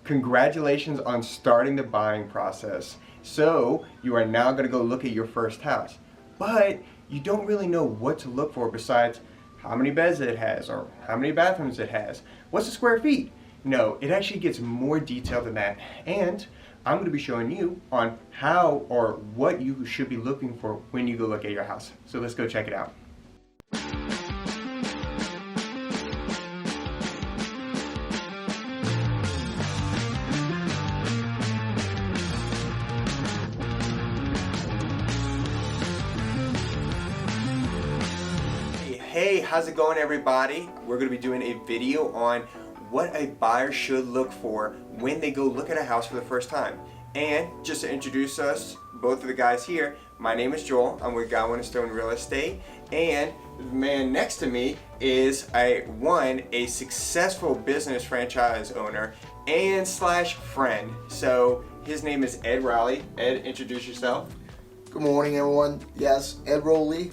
Congratulations on starting the buying process. So you are now going to go look at your first house, but you don't really know what to look for besides how many beds it has or how many bathrooms it has. What's the square feet? No, it actually gets more detailed than that, and I'm going to be showing you on how or what you should be looking for when you go look at your house. So let's go check it out. Hey, how's it going, everybody? We're going to be doing a video on what a buyer should look for when they go look at a house for the first time. And just to introduce us, both of the guys here, my name is Joel. I'm with Godwin & Stone Real Estate, and the man next to me is a successful business franchise owner and / friend. So his name is Ed Rowley. Ed, introduce yourself. Good morning, everyone. Yes, Ed Rowley,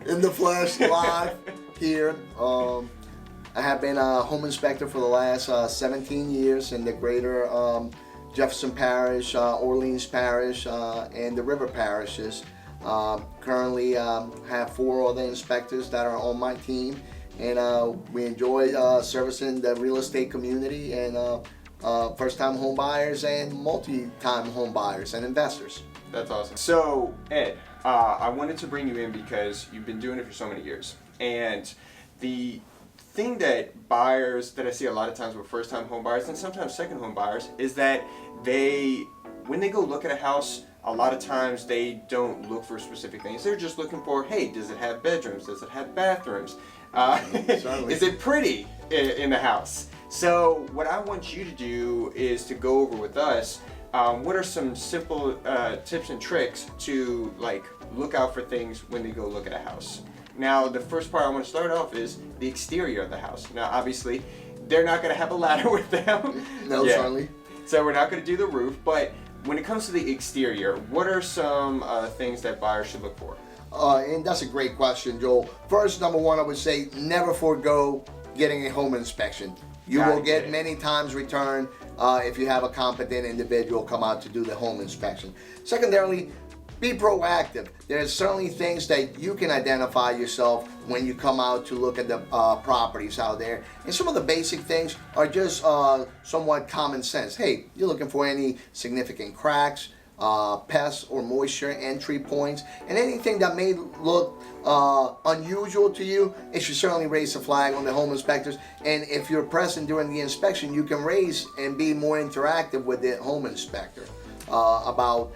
in the flesh, live here. I have been a home inspector for the last 17 years in the greater Jefferson Parish, Orleans Parish, and the River Parishes. Currently have 4 other inspectors that are on my team, and we enjoy servicing the real estate community and first-time home buyers and multi-time home buyers and investors. That's awesome. So, Ed, I wanted to bring you in because you've been doing it for so many years. And the thing that buyers, that I see a lot of times with first-time home buyers and sometimes second home buyers, is that when they go look at a house, a lot of times they don't look for specific things. They're just looking for, hey, does it have bedrooms? Does it have bathrooms? Is it pretty in the house? So what I want you to do is to go over with us what are some simple tips and tricks to look out for things when they go look at a house. Now, the first part I want to start off is the exterior of the house. Now, obviously, they're not going to have a ladder with them. No, certainly. So we're not going to do the roof, but when it comes to the exterior, what are some things that buyers should look for? And that's a great question, Joel. First, number one, I would say never forego getting a home inspection. You will get many times return if you have a competent individual come out to do the home inspection. Secondarily, be proactive. There's certainly things that you can identify yourself when you come out to look at the properties out there. And some of the basic things are just somewhat common sense. Hey, you're looking for any significant cracks, pests or moisture entry points, and anything that may look unusual to you, it should certainly raise a flag on the home inspectors. And if you're present during the inspection, you can raise and be more interactive with the home inspector about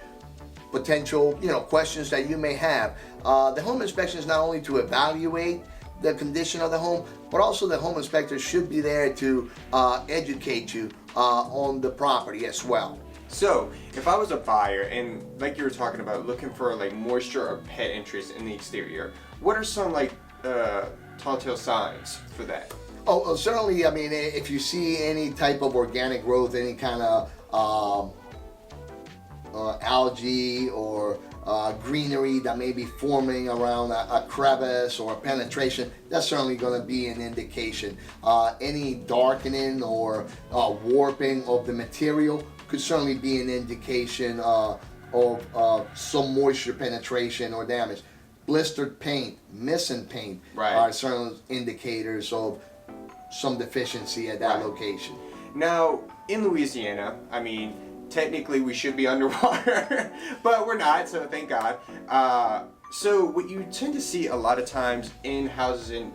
potential questions that you may have. The home inspection is not only to evaluate the condition of the home, but also the home inspector should be there to educate you on the property as well. So, if I was a buyer and like you were talking about, looking for moisture or pet entries in the exterior, what are some telltale signs for that? Oh, certainly. I mean, if you see any type of organic growth, any kind of algae or greenery that may be forming around a crevice or a penetration, that's certainly going to be an indication. Any darkening or warping of the material could certainly be an indication of some moisture penetration or damage. Blistered paint, missing paint are certain indicators of some deficiency at that location. Now, in Louisiana, I mean, technically we should be underwater, but we're not, so thank God. So what you tend to see a lot of times in houses,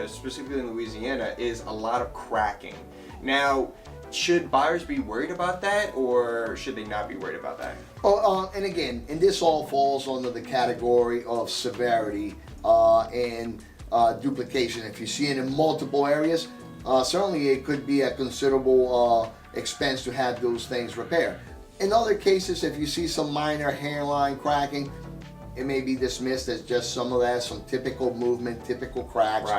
specifically in Louisiana, is a lot of cracking. Now, should buyers be worried about that, or should they not be worried about that? And again, and this all falls under the category of severity and duplication. If you see it in multiple areas, certainly it could be a considerable expense to have those things repaired. In other cases, if you see some minor hairline cracking, it may be dismissed as just some of that, some typical movement, typical cracks.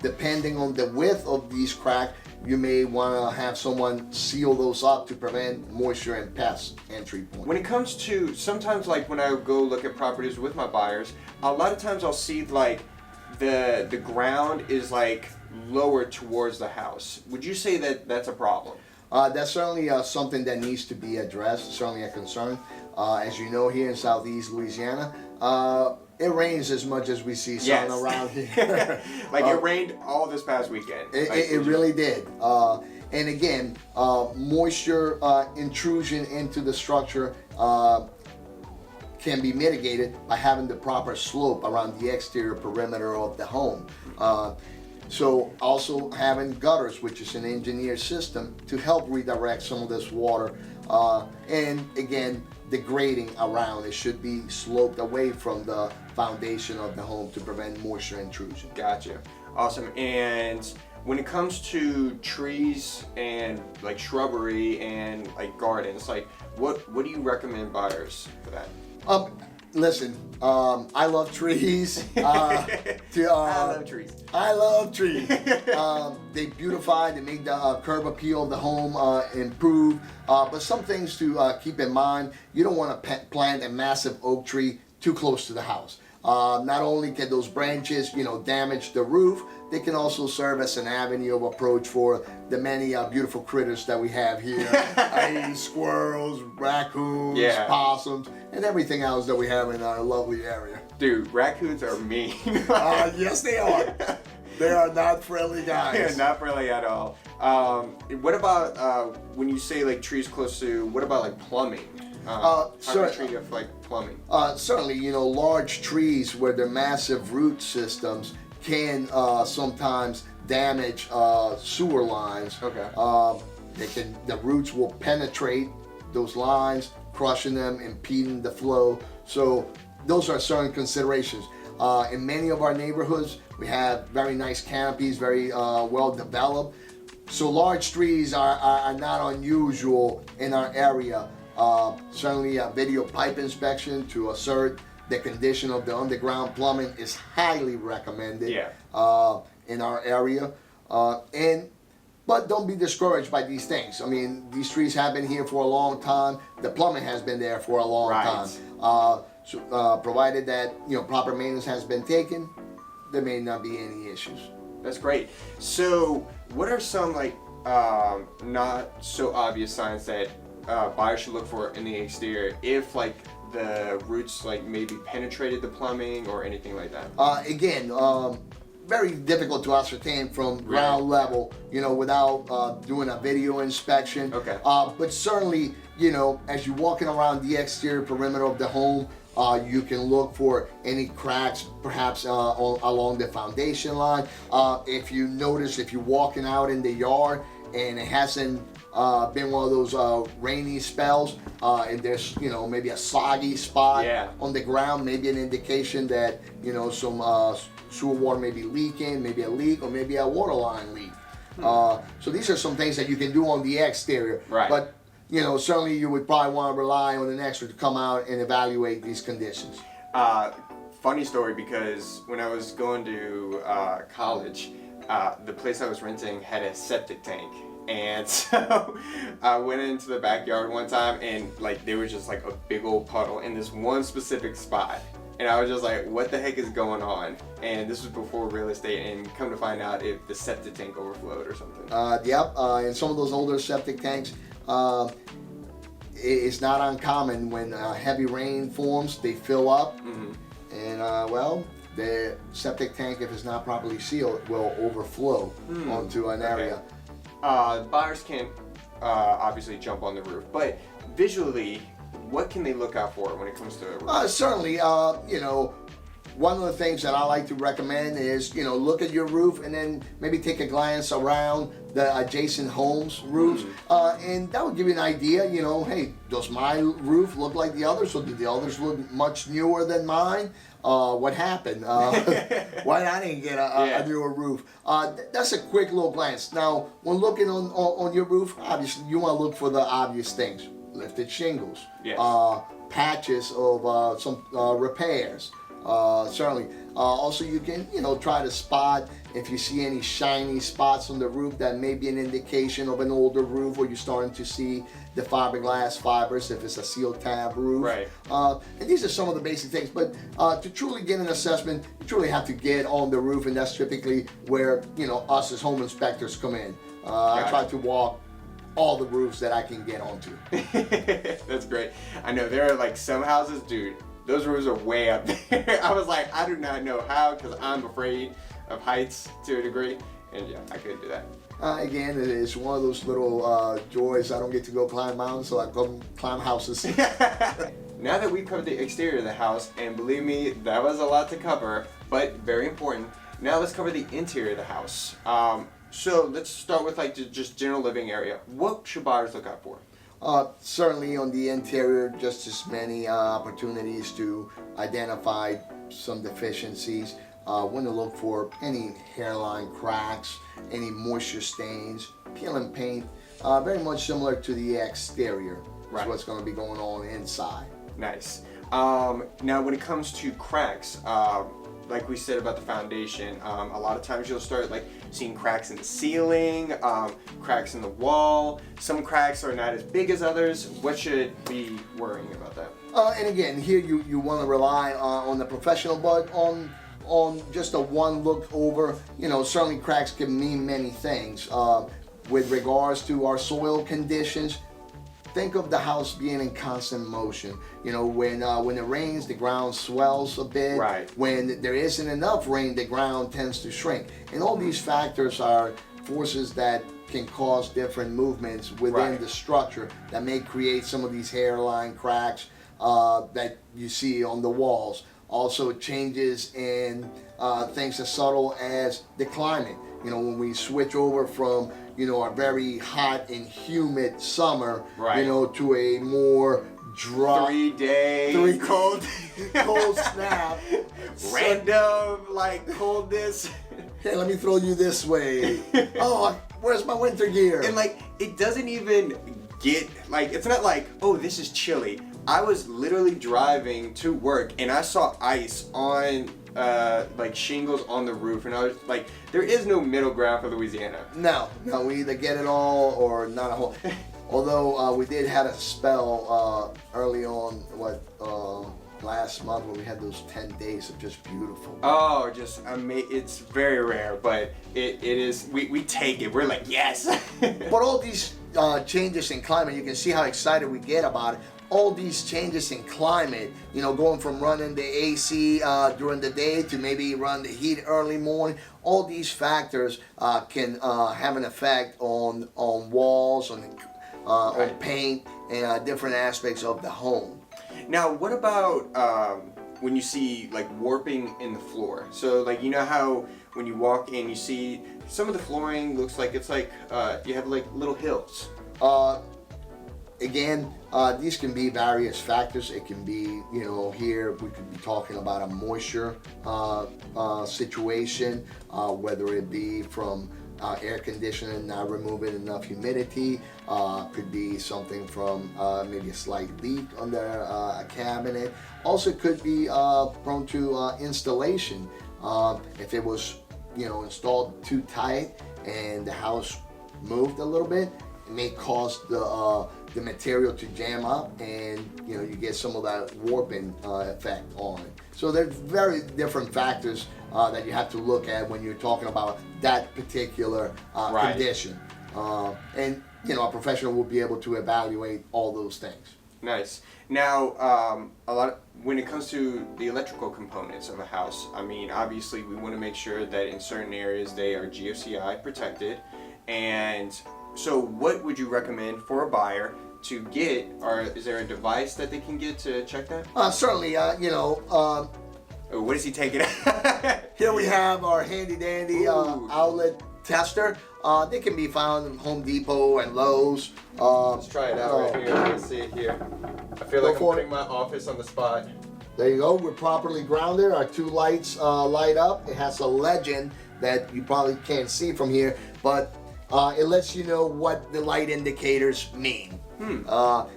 Depending on the width of these cracks, you may want to have someone seal those up to prevent moisture and pest entry points. When it comes to, sometimes when I go look at properties with my buyers, a lot of times I'll see the ground is lower towards the house. Would you say that that's a problem? That's certainly something that needs to be addressed, certainly a concern. As you know, here in southeast Louisiana, it rains as much as we see sun around here. Like it rained all this past weekend. It really did. And again, moisture intrusion into the structure can be mitigated by having the proper slope around the exterior perimeter of the home. So also having gutters, which is an engineered system to help redirect some of this water. And again, the grading around it should be sloped away from the foundation of the home to prevent moisture intrusion. Gotcha. Awesome. And when it comes to trees and like shrubbery and like gardens, like what do you recommend buyers for that? Listen, I love trees. I love trees. I love trees. They beautify, they make the curb appeal of the home improve. But some things to keep in mind, you don't want to plant a massive oak tree too close to the house. Not only can those branches, damage the roof, they can also serve as an avenue of approach for the many beautiful critters that we have here. Squirrels, raccoons, possums, and everything else that we have in our lovely area. Dude, raccoons are mean. Yes, they are. They are not friendly guys. Yeah, not friendly at all. What about when you say like trees close to, what about like plumbing? How do you treat it for like plumbing? Certainly, large trees where they're massive root systems can sometimes damage sewer lines. Okay. The roots will penetrate those lines, crushing them, impeding the flow. So those are certain considerations. In many of our neighborhoods, we have very nice canopies, very well developed. So large trees are not unusual in our area. Certainly a video pipe inspection to assert the condition of the underground plumbing is highly recommended in our area. But don't be discouraged by these things. I mean, these trees have been here for a long time. The plumbing has been there for a long time. So, provided that proper maintenance has been taken, there may not be any issues. That's great. So, what are some like not so obvious signs that buyers should look for in the exterior if like the roots like maybe penetrated the plumbing or anything like that? Again, very difficult to ascertain from ground level, without doing a video inspection. Okay. But certainly, as you're walking around the exterior perimeter of the home, you can look for any cracks, perhaps along the foundation line. If you're walking out in the yard and it hasn't been one of those rainy spells, and there's maybe a soggy spot on the ground, maybe an indication that some sewer water may be leaking, maybe a leak, or maybe a water line leak. So these are some things that you can do on the exterior. Right. But certainly you would probably want to rely on an expert to come out and evaluate these conditions. Funny story, because when I was going to college, the place I was renting had a septic tank. And so I went into the backyard one time and like there was just like a big old puddle in this one specific spot. And I was just like, what the heck is going on? And this was before real estate, and come to find out if the septic tank overflowed or something. In some of those older septic tanks, it's not uncommon when heavy rain forms, they fill up. And the septic tank, if it's not properly sealed, will overflow onto an area. Buyers can't obviously jump on the roof, but visually, what can they look out for when it comes to a roof? Certainly, one of the things that I like to recommend is, look at your roof and then maybe take a glance around the adjacent homes' roofs, and that would give you an idea, hey, does my roof look like the others, or do the others look much newer than mine? What happened? Why I didn't get a newer roof? That's a quick little glance. Now, when looking on your roof, obviously you want to look for the obvious things: lifted shingles, patches of some repairs. Certainly, Also, you can, try to spot if you see any shiny spots on the roof. That may be an indication of an older roof, or you're starting to see the fiberglass fibers if it's a seal tab roof. Right. And these are some of the basic things. But to truly get an assessment, you truly have to get on the roof, and that's typically where us as home inspectors come in. I try to walk all the roofs that I can get onto. That's great. I know there are like some houses, dude, those roofs are way up there. I was like, I do not know how, because I'm afraid of heights to a degree, and yeah, I couldn't do that. Again, it is one of those little joys. I don't get to go climb mountains, so I go climb houses. Now that we've covered the exterior of the house, and believe me, that was a lot to cover, but very important. Now let's cover the interior of the house. So let's start with like just general living area. What should buyers look out for? Certainly on the interior, just as many opportunities to identify some deficiencies. Want to look for any hairline cracks, any moisture stains, peeling paint, very much similar to the exterior. Right. Is what's going to be going on inside. Nice. Now when it comes to cracks, like we said about the foundation, a lot of times you'll start like seeing cracks in the ceiling, cracks in the wall. Some cracks are not as big as others. What should we be worrying about that? And again, here you want to rely on the professional, but on just a one look over, certainly cracks can mean many things. With regards to our soil conditions, think of the house being in constant motion. When it rains, the ground swells a bit. Right. When there isn't enough rain, the ground tends to shrink. And all these factors are forces that can cause different movements within the structure that may create some of these hairline cracks that you see on the walls. Also changes in things as subtle as the climate. When we switch over from a very hot and humid summer, to a more dry 3 day cold snap, random like coldness. Hey, let me throw you this way. Oh, where's my winter gear? And like it doesn't even get like, it's not like, oh, this is chilly. I was literally driving to work and I saw ice on like shingles on the roof, and I was like, there is no middle ground for Louisiana. No, we either get it all or not a whole. Although we did have a spell early on, last month, when we had those 10 days of just beautiful. Oh, it's very rare, but it is, we take it. We're like, yes. But all these changes in climate, you can see how excited we get about it. All these changes in climate, going from running the AC during the day to maybe run the heat early morning, all these factors can have an effect on walls, on paint, and different aspects of the home. Now, what about when you see like warping in the floor? So like, how when you walk in, you see some of the flooring looks like it's like you have like little hills. Again, these can be various factors. It can be, here we could be talking about a moisture situation, whether it be from air conditioning not removing enough humidity, could be something from maybe a slight leak under a cabinet. Also could be prone to installation. If it was, installed too tight and the house moved a little bit, it may cause the material to jam up, and you get some of that warping effect on it. So there's very different factors that you have to look at when you're talking about that particular condition. And a professional will be able to evaluate all those things. Nice. Now, when it comes to the electrical components of a house, I mean, obviously we want to make sure that in certain areas they are GFCI protected. And so what would you recommend for a buyer to get, or is there a device that they can get to check that? Certainly, Oh, what is he taking? Here we have our handy dandy outlet tester. They can be found in Home Depot and Lowe's. Let's try it out right here. Let's see it here. I feel like I'm putting my office on the spot. There you go. We're properly grounded. Our two lights light up. It has a legend that you probably can't see from here, but it lets you know what the light indicators mean.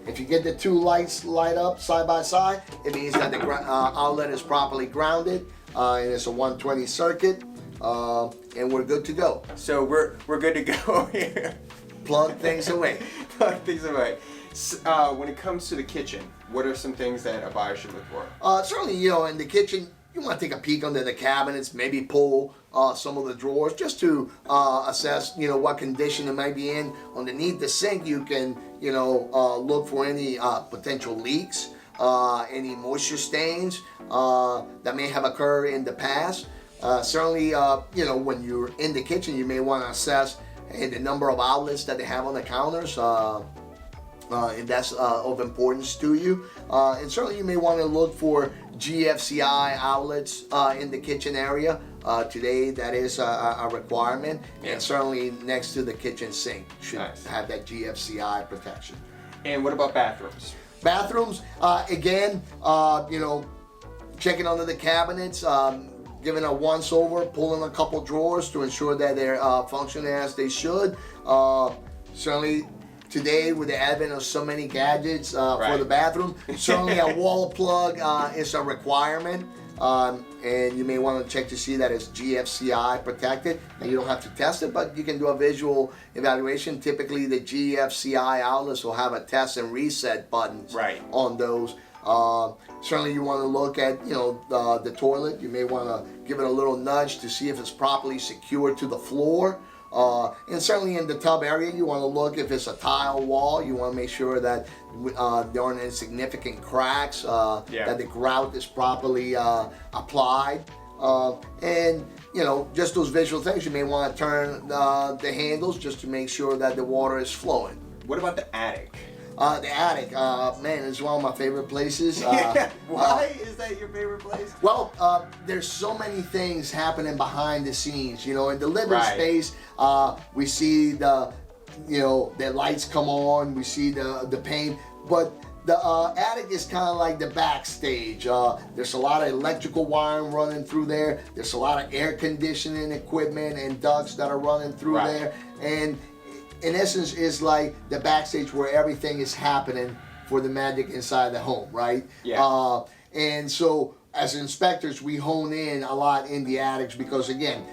If you get the two lights light up side by side, it means that the outlet is properly grounded. and it's a 120 circuit, and we're good to go. So we're good to go here. Plug things away. Plug things away. When it comes to the kitchen, what are some things that a buyer should look for? Certainly, in the kitchen, you want to take a peek under the cabinets, maybe pull some of the drawers just to assess, what condition it might be in. Underneath the sink, you can, look for any potential leaks, any moisture stains that may have occurred in the past. Certainly, when you're in the kitchen, you may want to assess the number of outlets that they have on the counters. And that's of importance to you. And certainly you may want to look for GFCI outlets in the kitchen area. Today that is a requirement. Yeah. And certainly next to the kitchen sink should Nice. have that GFCI protection. And what about bathrooms? Bathrooms, again, checking under the cabinets, giving a once over, pulling a couple drawers to ensure that they're functioning as they should. Certainly today, with the advent of so many gadgets for the bathroom, certainly a wall plug is a requirement. And you may want to check to see that it's GFCI protected. And you don't have to test it, but you can do a visual evaluation. Typically, the GFCI outlets will have a test and reset buttons on those. Certainly, you want to look at the toilet. You may want to give it a little nudge to see if it's properly secured to the floor. And certainly in the tub area, you want to look if it's a tile wall. You want to make sure that there aren't any significant cracks, that the grout is properly applied. And just those visual things. You may want to turn the handles just to make sure that the water is flowing. What about the attic? The attic, man, is one of my favorite places. Why is that your favorite place? Well, there's so many things happening behind the scenes. In the living space, we see the lights come on, we see the paint, but the attic is kind of like the backstage. There's a lot of electrical wiring running through there. There's a lot of air conditioning equipment and ducts that are running through there, and in essence, is like the backstage where everything is happening for the magic inside the home, right? Yeah. And so, as inspectors, we hone in a lot in the attics because, again,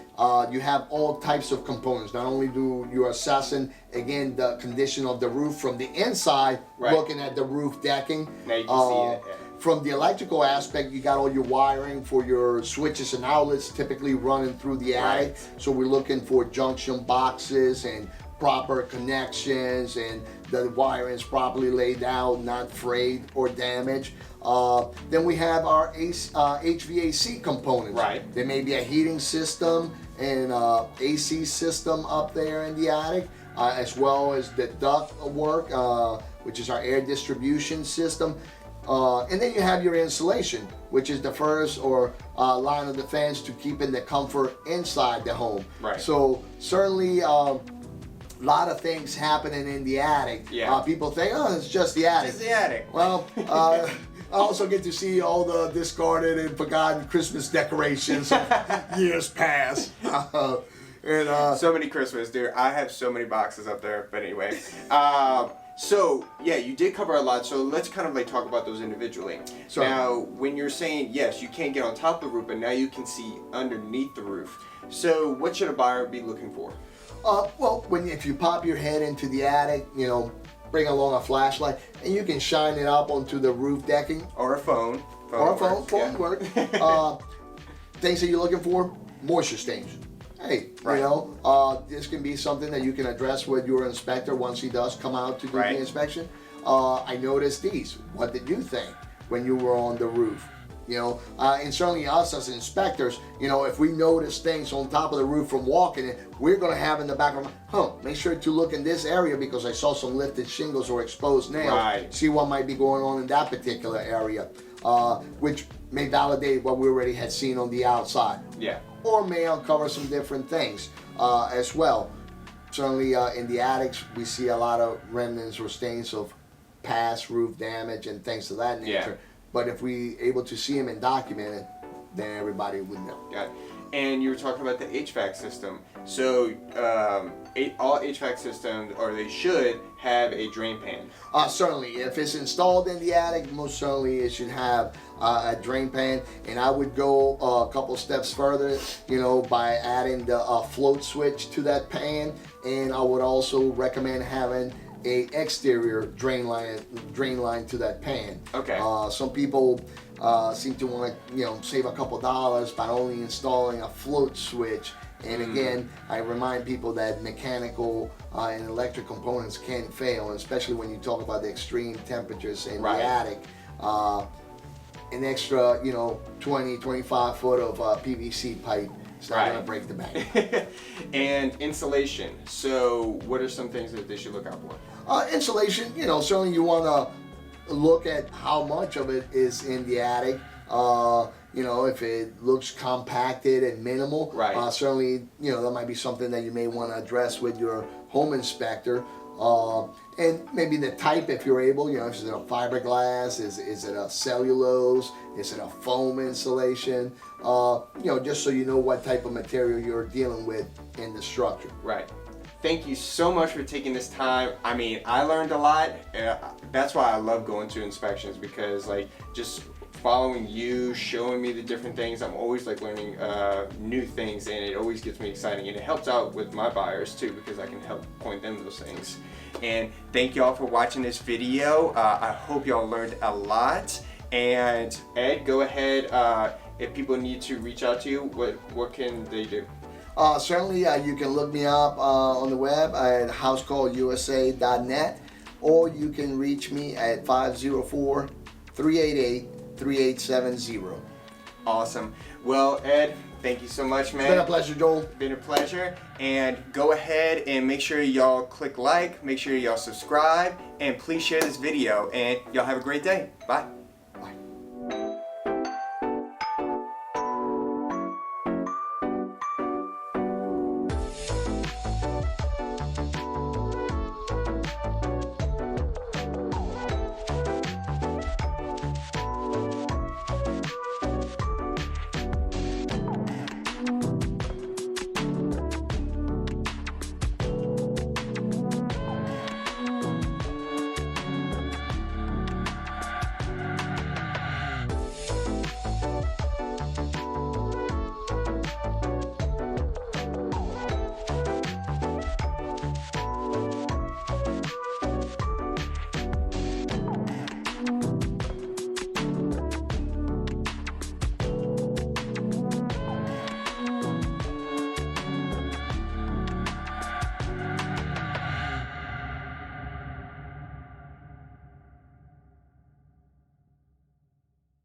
you have all types of components. Not only do you assessing, again, the condition of the roof from the inside, looking at the roof decking. Now you can see it. Yeah. From the electrical aspect, you got all your wiring for your switches and outlets typically running through the attic. So we're looking for junction boxes and proper connections, and the wiring is properly laid out, not frayed or damaged. Then we have our HVAC components. There may be a heating system and AC system up there in the attic, as well as the duct work, which is our air distribution system. And then you have your insulation, which is the first line of defense to keeping the comfort inside the home. So certainly, a lot of things happening in the attic. People think, oh, it's just the attic. It's the attic. Well, I also get to see all the discarded and forgotten Christmas decorations of years past. So many Christmas, dude. I have so many boxes up there. But anyway, so yeah, you did cover a lot. So let's kind of like talk about those individually. Now, when you're saying yes, you can't get on top of the roof, but now you can see underneath the roof. So what should a buyer be looking for? Well, if you pop your head into the attic, bring along a flashlight, and you can shine it up onto the roof decking. Or a phone. Phone work. Things that you're looking for, moisture stains. Hey, this can be something that you can address with your inspector once he does come out to do the inspection. I noticed these. What did you think when you were on the roof? And certainly us as inspectors, if we notice things on top of the roof from walking it, we're going to have in the back of our mind, make sure to look in this area because I saw some lifted shingles or exposed nails. See what might be going on in that particular area, which may validate what we already had seen on the outside. Or may uncover some different things as well. Certainly in the attics, we see a lot of remnants or stains of past roof damage and things of that nature. But if we able to see them and document it, then everybody would know. And you were talking about the HVAC system. So all HVAC systems, or they should have a drain pan. Certainly, if it's installed in the attic, most certainly it should have a drain pan. And I would go a couple steps further, by adding the float switch to that pan. And I would also recommend having a exterior drain line to that pan. Okay. Some people seem to want to save a couple dollars by only installing a float switch. And again, I remind people that mechanical and electric components can fail, especially when you talk about the extreme temperatures in the attic. An extra, 20, 25 foot of PVC pipe is not going to break the bank. And insulation. So what are some things that they should look out for? Insulation, certainly you want to look at how much of it is in the attic. If it looks compacted and minimal, certainly, that might be something that you may want to address with your home inspector. And maybe the type, if you're able, is it a fiberglass, is it a cellulose, is it a foam insulation, just so you know what type of material you're dealing with in the structure. Right. Thank you so much for taking this time. I mean, I learned a lot. That's why I love going to inspections, because just following you, showing me the different things, I'm always learning new things, and it always gets me exciting, and it helps out with my buyers too, because I can help point them those things. And thank y'all for watching this video. I hope y'all learned a lot. And Ed, go ahead. If people need to reach out to you, what can they do? Certainly, you can look me up on the web at housecallusa.net, or you can reach me at 504-388-3870. Awesome. Well, Ed, thank you so much, man. It's been a pleasure, Joel. Been a pleasure. And go ahead and make sure y'all click like, make sure y'all subscribe, and please share this video. And y'all have a great day. Bye.